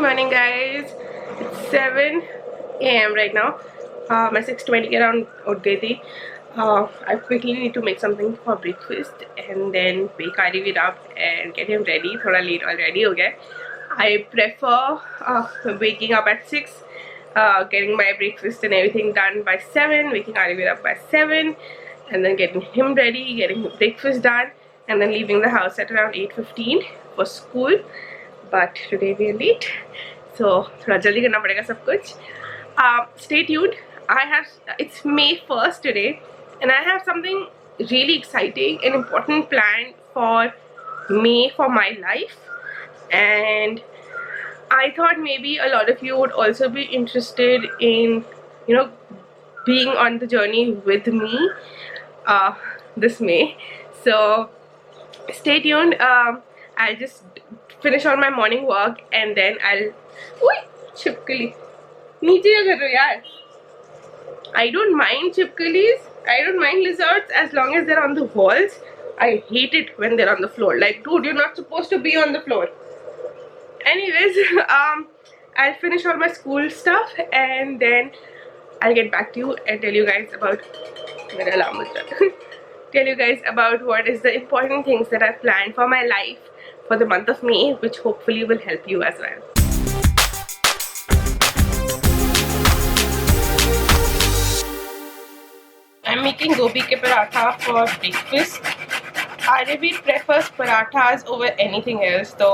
morning guys. It's 7 a.m. right now. मैं 6:20 के around उठ गई थी. I quickly need to make something for breakfast and then wake Arivid up and get him ready. थोड़ा late already हो गया. I prefer waking up at 6, getting my breakfast and everything done by 7, waking Arivid up by 7, and then getting him ready, getting the breakfast done, and then leaving the house at around 8:15 for school. But today we are late, so थोड़ा जल्दी करना पड़ेगा सब कुछ. Stay tuned. It's May 1st today, and I have something really exciting and important planned for May for my life. And I thought maybe a lot of you would also be interested in, being on the journey with me this May. So stay tuned. I'll just finish on my morning work and then chipkali niche kya kar rahe ho yaar. I don't mind chipkalis, I don't mind lizards as long as they're on the walls. I hate it when they're on the floor. Like, dude, you're not supposed to be on the floor. Anyways, I'll finish all my school stuff and then I'll get back to you and tell you guys about tell you guys about what is the important things that I've planned for my life for the month of May, which hopefully will help you as well. I'm making gobi ke paratha for breakfast. Aravid prefers parathas over anything else, so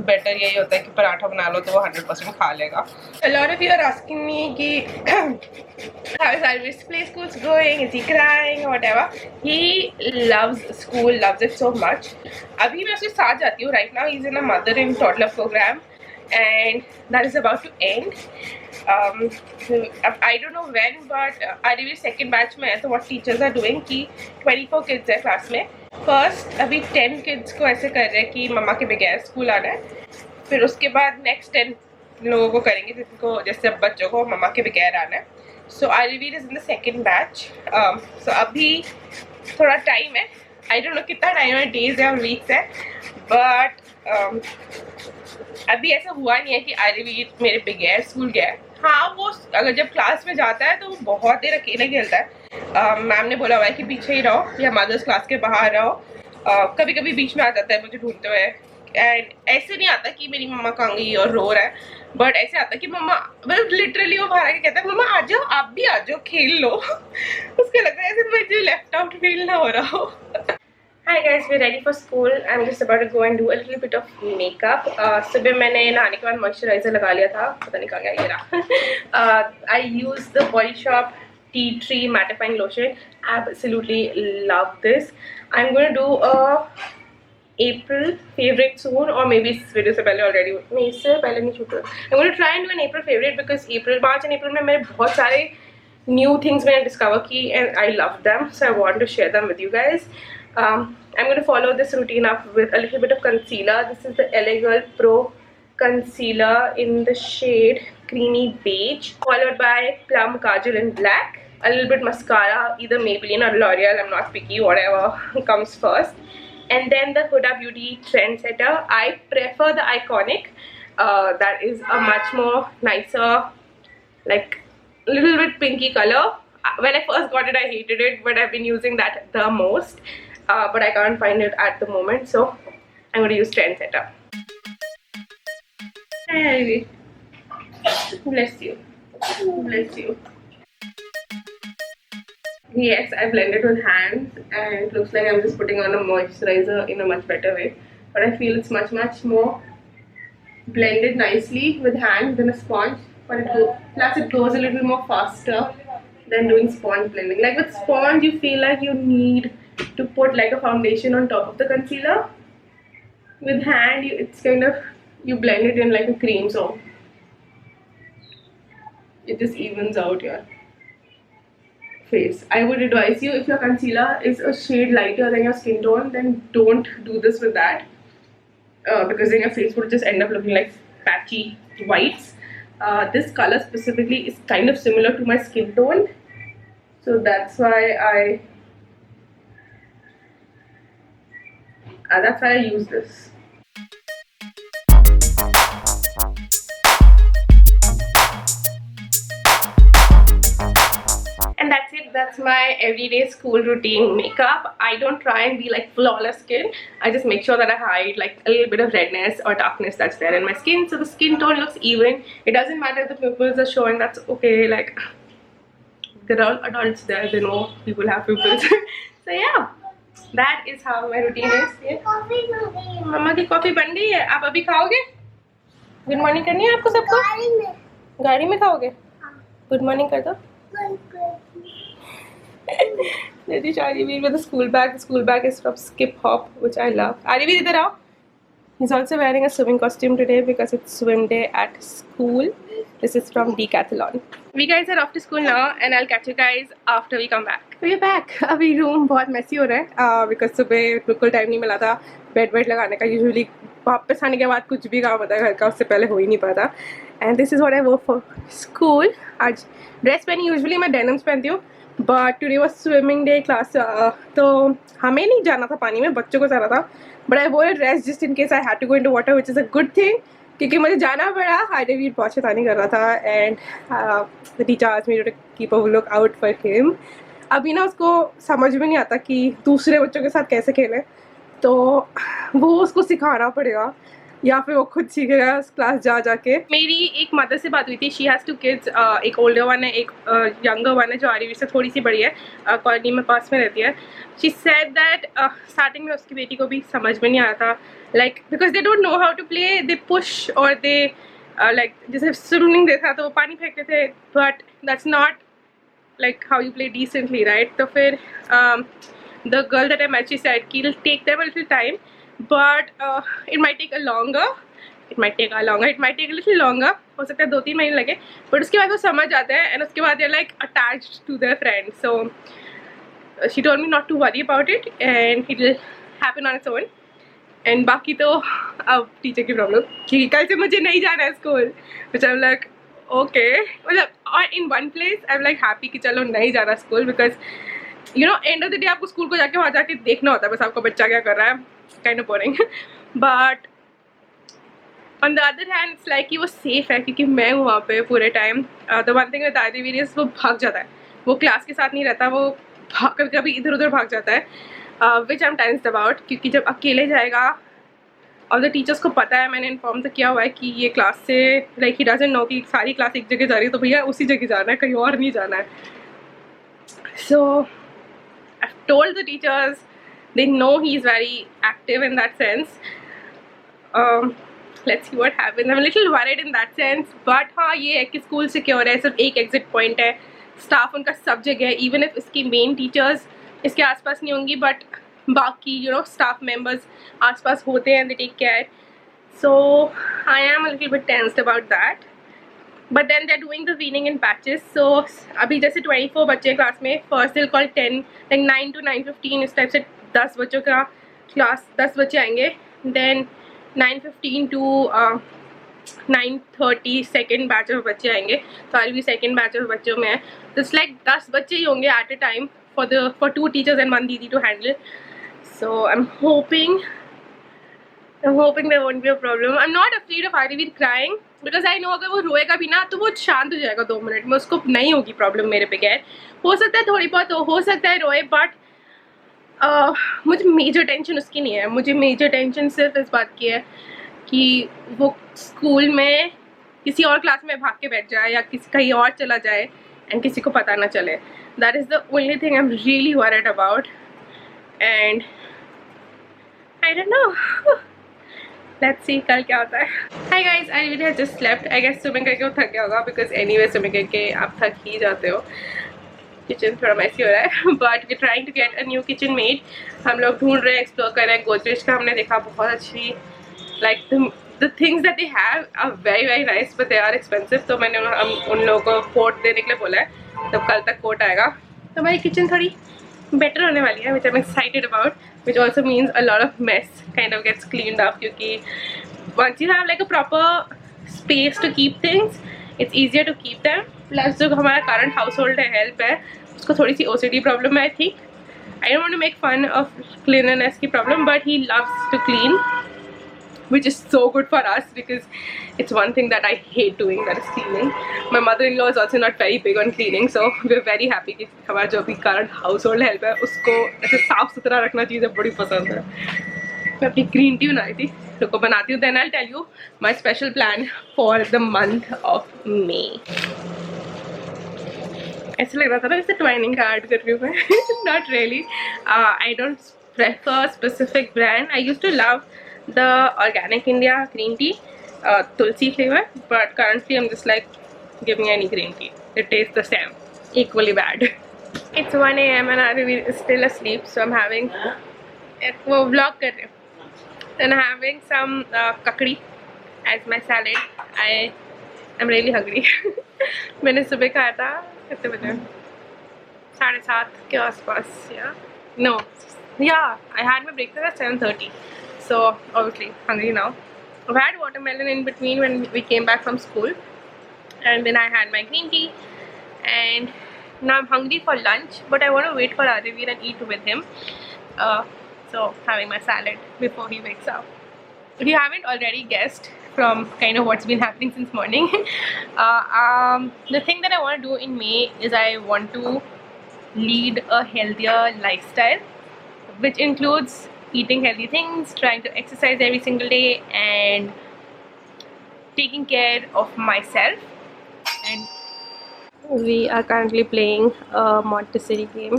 better यही होता है कि पराठा बना लो तो वो 100% खा लेगा. A lot of you are asking me कि how is Aravid's play school's going? Is he crying or whatever? He loves school, loves it so much. अभी मैं उसके साथ जाती हूँ. Right now he's in a mother and toddler program, and that is about to end. I don't know when, but Aravid's second batch में है, तो what teachers are doing कि 24 kids है class में. फर्स्ट अभी 10 किड्स को ऐसे कर रहे हैं कि मम्मा के बगैर स्कूल आना है. फिर उसके बाद नेक्स्ट 10 लोगों को करेंगे जिनको जैसे बच्चों को मम्मा के बगैर आना है. So Aravid is in the second batch. So अभी थोड़ा टाइम है. आई डोंट नो कितना टाइम है, डेज है और वीक्स है, बट अभी ऐसा हुआ नहीं है कि Aravid मेरे बगैर स्कूल गया है. हाँ, वो अगर जब क्लास में जाता है तो वो बहुत देर अकेले खेलता है. मैम ने बोला हुआ है कि पीछे ही रहो या मदर्स क्लास के बाहर रहो. कभी कभी बीच में आ जाता है मुझे ढूंढते हुए. एंड ऐसे नहीं आता कि मेरी मम्मा कहाँ गई और रो रहा है, बट ऐसे आता है कि मम्मा, मतलब लिटरली वो बाहर आके कहता है मम्मा आ जाओ, आप भी आ जाओ, खेल लो. उसको लगता है ऐसे मुझे लेफ्ट आउट फील ना हो रहा हो. Hi guys, we're ready for school. I'm just about to go and do a little bit of makeup. सुबह मैंने नहाने के बाद मॉइस्चराइजर लगा लिया था, पता नहीं कहाँ गया ये रहा. I use the Body Shop Tea Tree Mattifying Lotion. Absolutely love this. I'm going to do a April favorite soon, or maybe इस वीडियो से पहले already. नहीं, इससे पहले नहीं शूट हुआ. I'm going to try and do an April favorite because March and April में मेरे बहुत सारे new things मैंने discover की and I love them, so I want to share them with you guys. I'm going to follow this routine up with a little bit of concealer. This is the LA Girl Pro Concealer in the shade Creamy Beige, followed by Plum Kajal in black. A little bit mascara, either Maybelline or L'Oreal, I'm not picky, whatever comes first. And then the Huda Beauty Trendsetter. I prefer the Iconic. That is a much more nicer, like little bit pinky color. When I first got it, I hated it, but I've been using that the most. But I can't find it at the moment, so I'm going to use Trendsetter. Hey, bless you. Bless you. Yes, I blended with hands and it looks like I'm just putting on a moisturizer in a much better way. But I feel it's much more blended nicely with hands than a sponge. But plus it goes a little more faster than doing sponge blending. Like with sponge, you feel like you need to put like a foundation on top of the concealer. With hand, it's kind of, you blend it in like a cream, so it just evens out your face. I would advise you, if your concealer is a shade lighter than your skin tone, then don't do this with that, because then your face would just end up looking like patchy whites. This color specifically is kind of similar to my skin tone, so that's why I use this. that's my everyday school routine makeup. I don't try and be like flawless skin. I just make sure that I hide like a little bit of redness or darkness that's there in my skin, so the skin tone looks even. It doesn't matter if the pimples are showing, that's okay. Like, they're all adults there, they know people have pimples. So yeah, that is how my routine is. Yeah. मम्मा की coffee बन गई है, आप अभी खाओगे? Good morning करनी है आपको सबको? गाड़ी में खाओगे? गुड मॉर्निंग कर दो. Nitish Arivir with the school bag. The school bag is from Skip Hop, which I love. Arivir, idhar aao. He's also wearing a swimming costume today because it's swim day at school. This is from Decathlon. We guys are off to school now, and I'll catch you guys after we come back. We're back. अभी room बहुत messy हो रहा है because सुबह बिल्कुल time नहीं मिला था बेड वेड लगाने का. यूजुअली वापस आने के बाद कुछ भी काम होता है घर का, उससे पहले हो ही नहीं पाता. And this is what I work for school. आज ड्रेस पहनी, यूजुअली मैं डेनिम्स पहनती हूँ, but today was swimming day class. तो हमें नहीं जाना था पानी में, बच्चों को जाना था. But I wore a dress just in case I had to go into water, which is a good thing, क्योंकि मुझे जाना पड़ा. आदिवीर बहुत शैतानी कर रहा था and the teacher asked me to keep a look out for him. अभी ना उसको समझ में नहीं आता कि दूसरे बच्चों के साथ कैसे खेलें, तो वो उसको सिखाना पड़ेगा या फिर वो खुद सीखेगा क्लास जा जाके. मेरी एक मदर से बात हुई थी. She has 2 kids. एक ओल्डर वन है, एक यंगर वन है जो आरवी से थोड़ी सी बड़ी है, कॉलोनी में पास में रहती है. शी सेड दैट स्टार्टिंग में उसकी बेटी को भी समझ में नहीं आया था, like because they don't know how to play. They push और दे लाइक जैसे स्विमिंग देखा तो वो पानी फेंकते थे, but that's not like how you play decently, right? So फिर the girl that I met, she said कि it'll take them a little time, but it might take a longer, it might take a little longer. हो सकता है 2-3 महीने लगे, but उसके बाद वो समझ जाते हैं and उसके बाद they're like attached to their friends. So she told me not to worry about it and it will happen on its own. And बाकी तो अब टीचर की प्रॉब्लम कि कल से मुझे नहीं जाना है school, which I'm like okay. मतलब और in one place I am like happy कि चलो नहीं जाना school, because you know end of the day आपको स्कूल को जाके वहाँ जाके देखना होता है बस आपका बच्चा क्या कर रहा है. Kind of boring, but on the other hand it's like कि वो सेफ है क्योंकि मैं हूँ वहाँ पे पूरे time. The one thing with Aadiveer is वो भाग जाता है, वो क्लास के साथ नहीं रहता, वो कभी कभी इधर उधर भाग जाता है, विच आई एम टेंस्ड अबाउट. क्योंकि जब अकेले जाएगा और द टीचर्स को पता है, मैंने इन्फॉर्म तो किया हुआ है कि ये क्लास से लाइक ही डजंट नो कि सारी क्लास एक जगह जा रही है, तो भैया उसी जगह जाना है, कहीं और नहीं जाना है. So I told the teachers, they know he is very active in that sense. Let's see what happens. I am little worried in that sense, but हाँ ये है कि स्कूल सिक्योर है, सिर्फ एक एग्जिट पॉइंट है, स्टाफ उनका सब जगह है. इवन इफ इसकी मेन टीचर्स इसके आसपास नहीं होंगी, बट बाकी यू नो स्टाफ मेंबर्स आसपास होते हैं, they take care. So I am a little bit tensed about that, but then they are doing the weaning in patches. So अभी जैसे 24 बच्चे क्लास में, फर्स्ट दिल कॉल 10 लाइक 9 to 9:15 इस type से 10 बच्चों का क्लास, 10 बच्चे आएंगे. Then 9:15 to 9:30 second batch of बच्चे आएंगे. तो आज भी सेकेंड बैच ऑफ बच्चों में है, तो इट्स लाइक 10 बच्चे ही होंगे at a time for 2 teachers and 1 didi to handle. So I'm hoping there won't be a problem. I'm not afraid of Arivir crying because I know अगर वो रोएगा भी ना तो वो शांत हो जाएगा 2 मिनट में, उसको नहीं होगी प्रॉब्लम मेरे बगैर. हो सकता है थोड़ी बहुत हो सकता है रोए, बट मुझे मेजर टेंशन उसकी नहीं है. मुझे मेजर टेंशन सिर्फ इस बात की है कि वो स्कूल में किसी और क्लास में भाग के बैठ जाए या किसी कहीं और चला जाए एंड किसी को पता ना चले. That is the only thing I'm really worried about, and I don't know. Let's see कल क्या होता है. Hi guys, I really have just slept. I guess swimming करके वो थक गया होगा because anyway swimming करके आप थक ही जाते हो. किचन थोड़ा मैसी हो रहा है, but we're trying to get a new kitchen made. हम लोग ढूंढ रहे हैं, एक्सप्लोर कर रहे हैं. गोदरेज का हमने देखा बहुत अच्छी, like the things that they have are very very nice, but they are expensive. तो मैंने उन लोगों को कोट देने के लिए बोला है, तो कल तक कोट आएगा. तो हमारी किचन थोड़ी बेटर होने वाली है, which I'm excited about, which also means a lot of mess kind of gets cleaned up, क्योंकि once you have like a proper space to keep things, it's easier to keep them. Plus जो हमारा current household है, help है, उसको थोड़ी सी OCD problem है. I think I don't want to make fun of cleanliness की problem, but he loves to clean. which is so good for us because it's one thing that I hate doing, that is cleaning. My mother-in-law is also not very big on cleaning, so we're very happy कि हमारा जो भी current household help है उसको ऐसे साफ सुथरा रखना चीज़ें बड़ी पसंद है. मैं अपनी green tea बना रही थी, रुको बनाती हूँ, then I'll tell you my special plan for the month of May. ऐसे लग रहा था ना जैसे ट्वाइनिंग का ऐड कर रही हूँ मैं. Not really. I don't prefer specific brand. I used to love the Organic India green tea, tulsi flavor, but currently I'm just like, give me any green tea. It tastes the same, equally bad. It's 1 AM and Aravi is still asleep, so I'm having वो vlog कर रही हूँ. Then I'm having some kakdi as my salad. I'm really hungry. मैंने सुबह खाया था कितने बजे, 7:30 के आसपास. I had my breakfast at 7:30, so obviously hungry now. I've had watermelon in between when we came back from school, and then I had my green tea, and now I'm hungry for lunch, but I want to wait for Arivir and eat with him. So having my salad before he wakes up. If you haven't already guessed from kind of what's been happening since morning, the thing that I want to do in May is I want to lead a healthier lifestyle, which includes eating healthy things, trying to exercise every single day, and taking care of myself. And we are currently playing a Montessori game,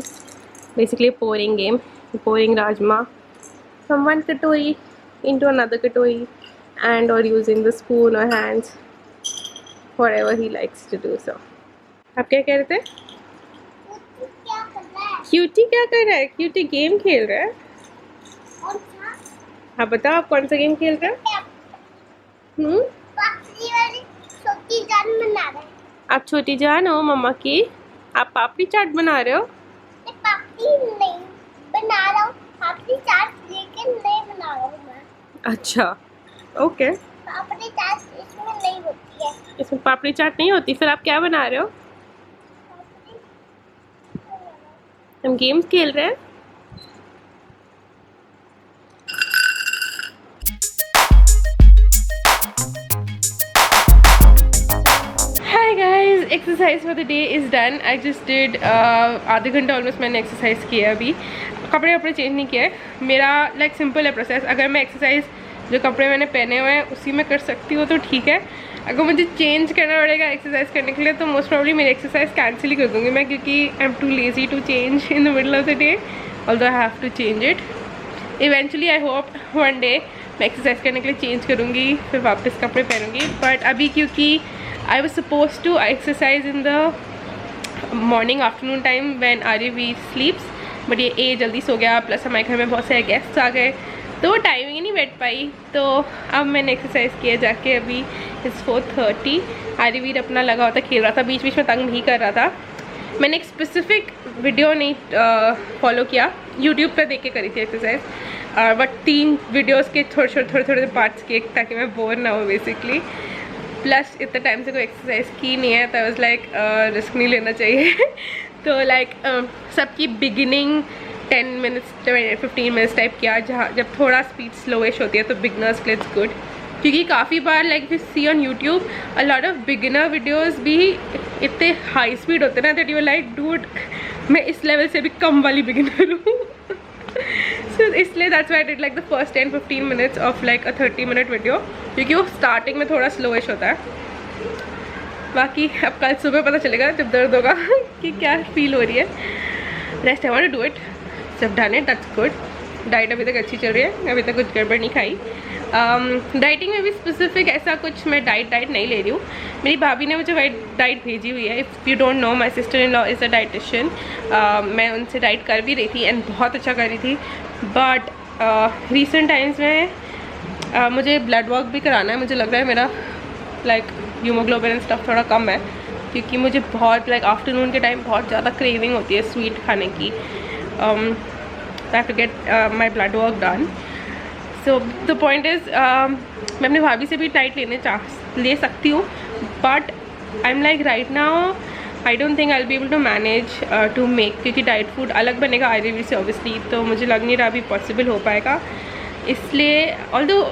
basically a pouring game, pouring rajma from one katoi into another katoi, and or using the spoon or hands, whatever he likes to do. So आप क्या कह रहे थे? Cutie क्या कर रहा है? Cutie game खेल रहा है. हाँ बताओ, आप कौन सा गेम खेल रहे हैं? छोटी जान बना रहे हैं. आप छोटी जान हो मम्मा की? आप पापड़ी चाट बना रहे हो? पापड़ी नहीं बना रहा हूँ, पापड़ी चाट लेकिन नहीं बना रहा हूँ मैं. अच्छा, ओके. पापड़ी चाट इसमें नहीं होती है. इसमें पापड़ी चाट नहीं होती, फिर आप क्या बना रहे हो? हम गेम्स खेल रहे हैं. Hi guys, exercise for the day is done. I just did आधे घंटा ऑलमोस्ट मैंने एक्सरसाइज किया. अभी कपड़े वपड़े चेंज नहीं किए. मेरा लाइक सिंपल है प्रोसेस. अगर मैं एक्सरसाइज जो कपड़े मैंने पहने हुए हैं उसी में कर सकती हूँ तो ठीक है. अगर मुझे चेंज करना पड़ेगा एक्सरसाइज करने के लिए तो मोस्ट प्रॉब्ली मेरी एक्सरसाइज कैंसिल ही कर दूँगी मैं, क्योंकि I am too lazy to change in the middle of the day, although I have to change it. Eventually I hope one day मैं एक्सरसाइज करने के लिए चेंज करूँगी, फिर वापस कपड़े पहनूँगी. बट अभी क्योंकि I was suppose to exercise in the morning afternoon time when Aarvi sleeps, but ये जल्दी सो गया, प्लस हमारे घर में बहुत सारे गेस्ट्स आ गए तो वो टाइमिंग ही नहीं बैठ पाई. तो अब मैंने एक्सरसाइज किया जाके. अभी इट्स 4:30. आरवीर अपना लगा होता खेल रहा था, बीच बीच में तंग नहीं कर रहा था. मैंने एक स्पेसिफिक वीडियो नहीं फॉलो किया, यूट्यूब पे देख के करी थी एक्सरसाइज, बट 3 वीडियोस के थोड़े पार्ट्स किए ताकि मैं बोर ना हो बेसिकली. प्लस इतने टाइम से कोई एक्सरसाइज की नहीं है तो आई वाज लाइक रिस्क नहीं लेना चाहिए. तो लाइक सबकी बिगिनिंग 10 मिनट्स 15 मिनट्स टाइप किया, जहाँ जब थोड़ा स्पीड स्लोइश होती है तो बिगनर्स के लिए इट्स गुड. क्योंकि काफ़ी बार like we see on YouTube a lot of beginner videos भी इतने हाई स्पीड होते हैं ना दैट यू लाइक डूड मैं इस लेवल से भी कम वाली बिगिनर हूँ. सो इसलिए that's why I did like the first 10-15 minutes of like a 30-minute video, क्योंकि वो स्टार्टिंग में थोड़ा स्लोइश होता है. बाकी अब कल सुबह पता चलेगा जब दर्द होगा कि क्या फील हो रही है. Rest I want to do it, जब done it that's good. Diet अभी तक अच्छी चल रही है, अभी तक कुछ गड़बड़ नहीं खाई. डाइटिंग में भी स्पेसिफिक ऐसा कुछ मैं डाइट नहीं ले रही हूँ. मेरी भाभी ने मुझे डाइट भेजी हुई है. If you don't know my sister in law is a dietitian. मैं उनसे डाइट कर भी रही थी एंड बहुत अच्छा कर रही थी. बट रिसेंट टाइम्स में मुझे ब्लड वर्क भी कराना है. मुझे लग रहा है मेरा लाइक हीमोग्लोबिन एंड स्टफ थोड़ा कम है, क्योंकि मुझे बहुत लाइक आफ्टरनून के टाइम बहुत ज़्यादा क्रेविंग होती है स्वीट खाने की. I have to get my blood work done. So the point is मैं अपनी भाभी से भी डाइट ले सकती हूँ, but I'm like right now I don't think I'll be able to manage to make, क्योंकि डाइट फूड अलग बनेगा आयुर्वेद से ऑब्वियसली, तो मुझे लग नहीं रहा अभी पॉसिबल हो पाएगा. इसलिए although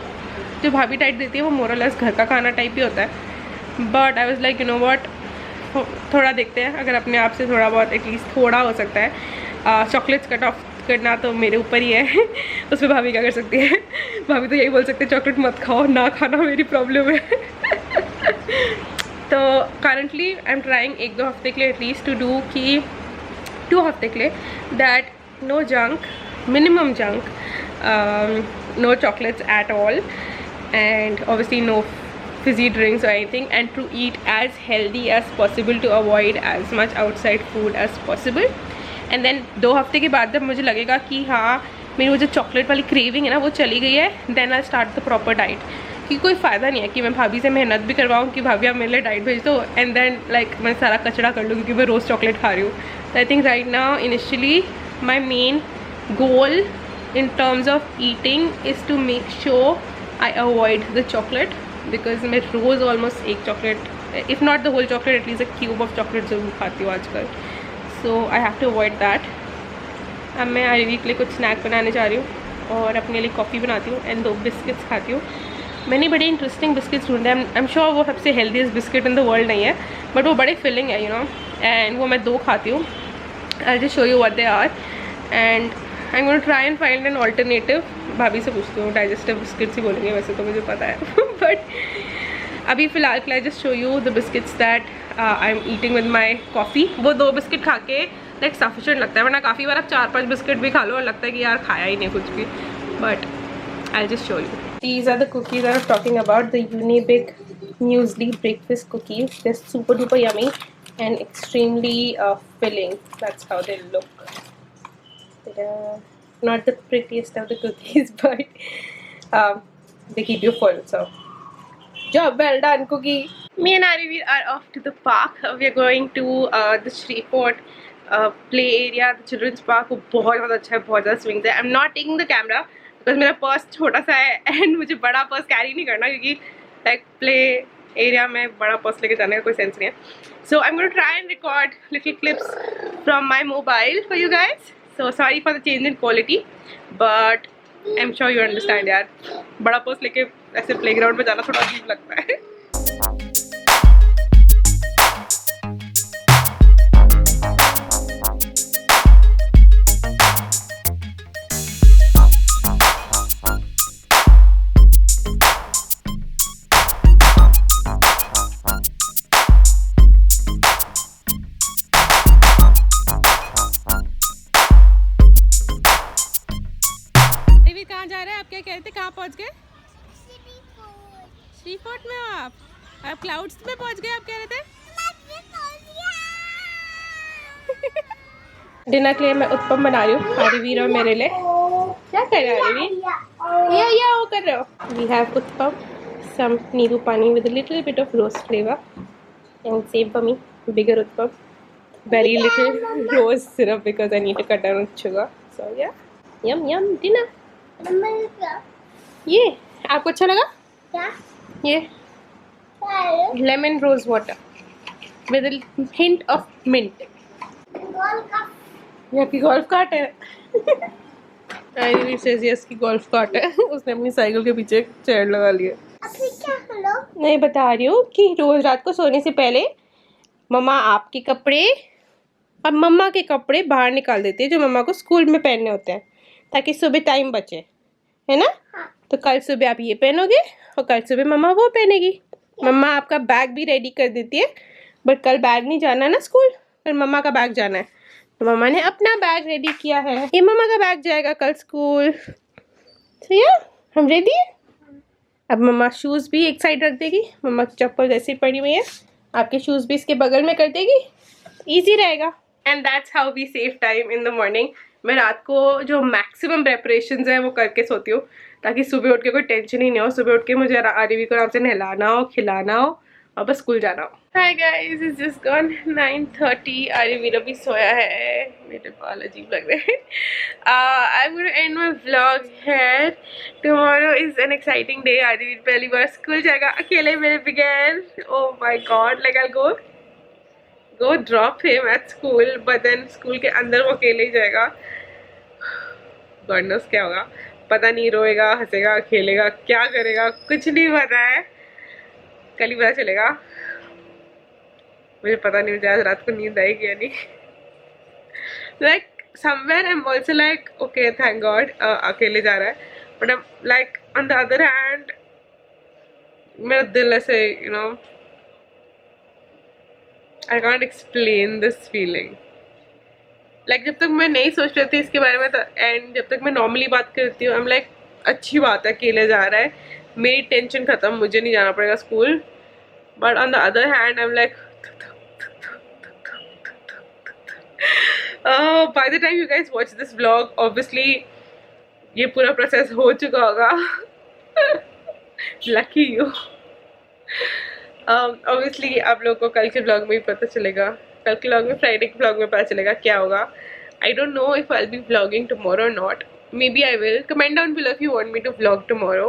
जो भाभी डाइट देती है वो मोरलेस घर का खाना टाइप ही होता है, but I was like you know what, थोड़ा देखते हैं अगर अपने आप से थोड़ा बहुत एटलीस्ट थोड़ा हो सकता है। चॉकलेट्स कट ऑफ करना तो मेरे ऊपर ही है उसमें भाभी क्या कर सकती है, भाभी तो यही बोल सकते हैं चॉकलेट मत खाओ, ना खाना मेरी प्रॉब्लम है तो करंटली आई एम ट्राइंग 1-2 हफ्ते के लिए एटलीस्ट टू डू कि 2 हफ्ते के लिए that no junk, minimum junk, no chocolates at all, and obviously no fizzy drinks or anything, and to eat as healthy as possible to avoid as much outside food as possible. And then 2 हफ्ते के बाद जब मुझे लगेगा कि हाँ मेरी वो जो चॉकलेट वाली क्रेविंग है ना वो चली गई है, then I start the proper diet. कि कोई फ़ायदा नहीं है कि मैं भाभी से मेहनत भी करवाऊँ कि भाभी आप मेरे लिए डाइट भेज दो एंड देन लाइक मैं सारा कचरा कर लूँ क्योंकि मैं रोज़ चॉकलेट खा रही हूँ। तो I think right now initially my main goal in terms of eating is to make sure I avoid the chocolate, because मैं रोज़ almost एक chocolate, if not the whole chocolate, at least a cube of chocolate ज़रूर खाती हूँ आजकल। So I have to avoid that। अब मैं RV के लिए कुछ स्नैक बनाने जा रही हूँ और अपने लिए कॉफ़ी बनाती हूँ एंड 2 बिस्किट्स खाती हूँ। मैंने बड़े इंटरेस्टिंग बिस्किट्स ढूंढे हैं, आई एम श्योर वो सबसे healthiest biscuit in the world नहीं है, बट वो बड़े फिलिंग है यू नो, एंड वो मैं 2 खाती हूँ। I just show you what they are and I am going to try and find an alternative. भाभी से पूछती हूँ, डाइजेस्टिव बिस्किट्स ही बोलेंगे वैसे तो मुझे पता है बट अभी फ़िलहाल के लिए just show you the biscuits that I am eating with my coffee. वो 2 बिस्किट खा के लाइक सफिशेंट लगता है, वरना काफ़ी बार आप 4-5 बिस्किट भी खा लो और लगता है कि यार खाया ही नहीं कुछ भी, but I just show you. These are the cookies I was talking about, the Unibig muesli breakfast cookies. They're super duper yummy and extremely filling. That's how they look. Not the prettiest of the cookies, but they keep you full. So, job well done, cookie. Me and Arivir are off to the park. We are going to the Shreveport play area, the children's park. वो बहुत ज़्यादा अच्छा है, बहुत ज़्यादा swings है. I'm not taking the camera because मेरा purse छोटा सा है and मुझे बड़ा पर्स कैरी नहीं करना क्योंकि लाइक प्ले एरिया में बड़ा पर्स लेके जाने का कोई सेंस नहीं है. So I'm going to try and record little clips from my mobile for you guys. So sorry for the change in quality, but I'm sure you understand यार, बड़ा पर्स लेके ऐसे प्लेग्राउंड में जाना थोड़ा अजीब लगता है. कहाँ जा रहे हैं आप? क्या कह रहे थे, कहाँ पहुँच गए? श्रीफोर्ट में हो आप क्लाउड्स में पहुँच गए आप कह रहे थे? डिनर के लिए मैं उत्पम बना रही हूँ आरवीर और मेरे लिए. क्या कर रहे हो आरवीर? या वो कर रहे हो? वी हैव उत्पम, सम नींबू पानी with a little bit of rose flavor, and same for me, bigger uttapam, very little rose syrup because I need to cut down on sugar. So yeah, yum yum dinner. ये आपको अच्छा लगा? क्या? ये lemon rose water with hint of mint. यहाँ की golf cart है. Yes की गोल्फ कार्ट है. उसने अपनी साइकिल के पीछे चेयर लगा लिया. नहीं बता रही हूँ कि रोज रात को सोने से पहले मम्मा आपके कपड़े और मम्मा के कपड़े बाहर निकाल देती है जो मम्मा को स्कूल में पहनने होते हैं ताकि सुबह टाइम बचे, है ना? हाँ. तो कल सुबह आप ये पहनोगे और कल सुबह मम्मा वो पहनेगी. मम्मा आपका बैग भी रेडी कर देती है, बट कल बैग नहीं जाना ना स्कूल, कल मम्मा का बैग जाना है. तो मम्मा ने अपना बैग रेडी किया है, ये मम्मा का बैग जाएगा कल स्कूल. तो या हम रेडी है. अब मम्मा शूज़ भी एक साइड रख देगी, मम्मा की चप्पल जैसी पड़ी हुई है आपके शूज़ भी इसके बगल में कर देगी, ईजी रहेगा. And that's how we save time in the morning. मैं रात को जो मैक्सिमम प्रेपरेशंस है वो करके सोती हूँ ताकि सुबह उठ के कोई टेंशन ही नहीं हो. सुबह उठ के मुझे आरवी को आराम से नहलाना हो, खिलाना हो और बस स्कूल जाना हो. Hi guys, it's just gone 9:30. Aarvi अभी सोया है. मेरे बाल अजीब लग रहे हैं. I am going to end my vlog here. Tomorrow is an exciting day. Aarvi पहली बार स्कूल जाएगा अकेले मेरे बगैर. Oh my god, like I go drop him at school, but then school के अंदर वो अकेले ही जाएगा. God knows क्या होगा, पता नहीं रोएगा, हंसेगा, खेलेगा, क्या करेगा कुछ नहीं पता है, कल ही पता चलेगा। मुझे पता नहीं मुझे आज रात को नींद आएगी या नहीं। Like somewhere I'm also like okay thank God अकेले जा रहा है, but I'm like on the other hand मेरा दिल ऐसे you know I can't explain this feeling. Like जब तक मैं नहीं सोच रही थी इसके बारे में एंड जब तक मैं नॉर्मली बात करती हूँ I'm like अच्छी बात है अकेले जा रहा है, मेरी टेंशन खत्म, मुझे नहीं जाना पड़ेगा school. But on the other hand I'm like by the time you guys watch this vlog obviously ये पूरा प्रोसेस हो चुका होगा। Lucky you. Obviously आप लोगों को कल के vlog में ही पता चलेगा, कल के vlog में, फ्राइडे के vlog में पता चलेगा क्या होगा। I don't know if I'll be vlogging tomorrow or not. Maybe I will. Comment down below if you want me to vlog tomorrow.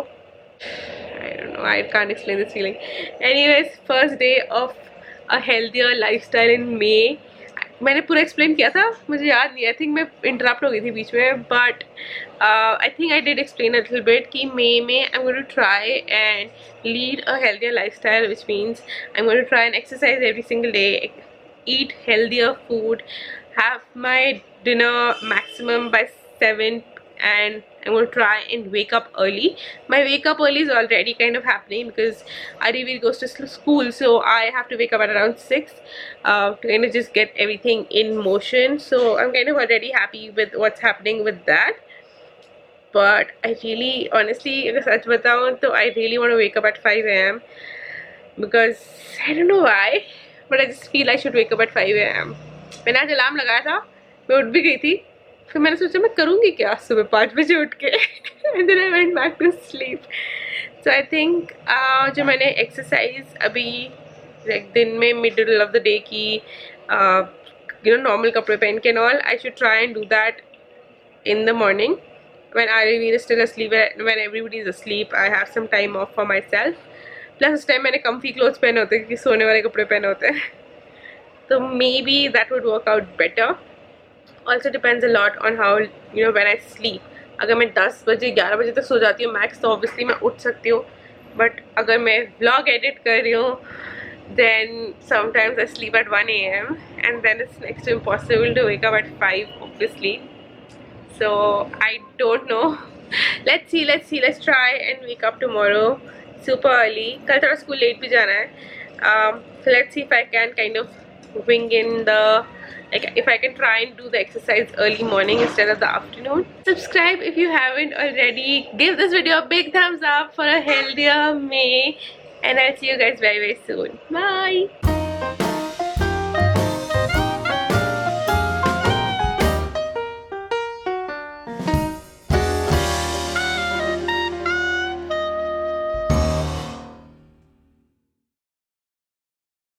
I don't know, I can't explain this feeling. Anyways, first day of a healthier lifestyle in May. मैंने पूरा explain किया था, मुझे याद नहीं, I think मैं interrupt हो गई थी बीच में, but I think I did explain a little bit कि मई में I am going to try and lead a healthier lifestyle, which means I am going to try and exercise every single day, eat healthier food, have my dinner maximum by 7, and I'm going to try and wake up early. My wake up early is already kind of happening because Arivir goes to school, so I have to wake up at around 6 to kind of just get everything in motion. So I'm kind of already happy with what's happening with that. But I really, honestly, अगर सच बताऊँ तो I really want to wake up at 5 AM because I don't know why, but I just feel I should wake up at 5 AM. मैंने आज alarm लगाया था, मैं उठ भी गई थी, फिर मैंने सोचा मैं करूँगी क्या सुबह 5 बजे उठ के, and then I went back to sleep. So I think जो मैंने एक्सरसाइज अभी like दिन में मिडल ऑफ द डे की you know नॉर्मल कपड़े पहन के and all, I should try and do that in the morning when Arivir is still asleep, when everybody is asleep. I have some time off for myself. Plus उस time मैंने comfy clothes पहने होते हैं क्योंकि सोने वाले कपड़े पहने होते हैं, तो maybe that would work out better. Also depends a lot on how you know when I sleep. अगर मैं 10 बजे 11 बजे तक सो जाती हूँ मैक्स तो obviously मैं उठ सकती हूँ, but अगर मैं vlog edit कर रही हूँ then sometimes I sleep at 1 AM and then it's next to impossible to wake up at 5 obviously. So I don't know. Let's try and wake up tomorrow super early. कल थोड़ा school late भी जाना है, so let's see if I can kind of wing in the, like if I can try and do the exercise early morning instead of the afternoon. Subscribe if you haven't already. Give this video a big thumbs up for a healthier May, and I'll see you guys very soon. Bye.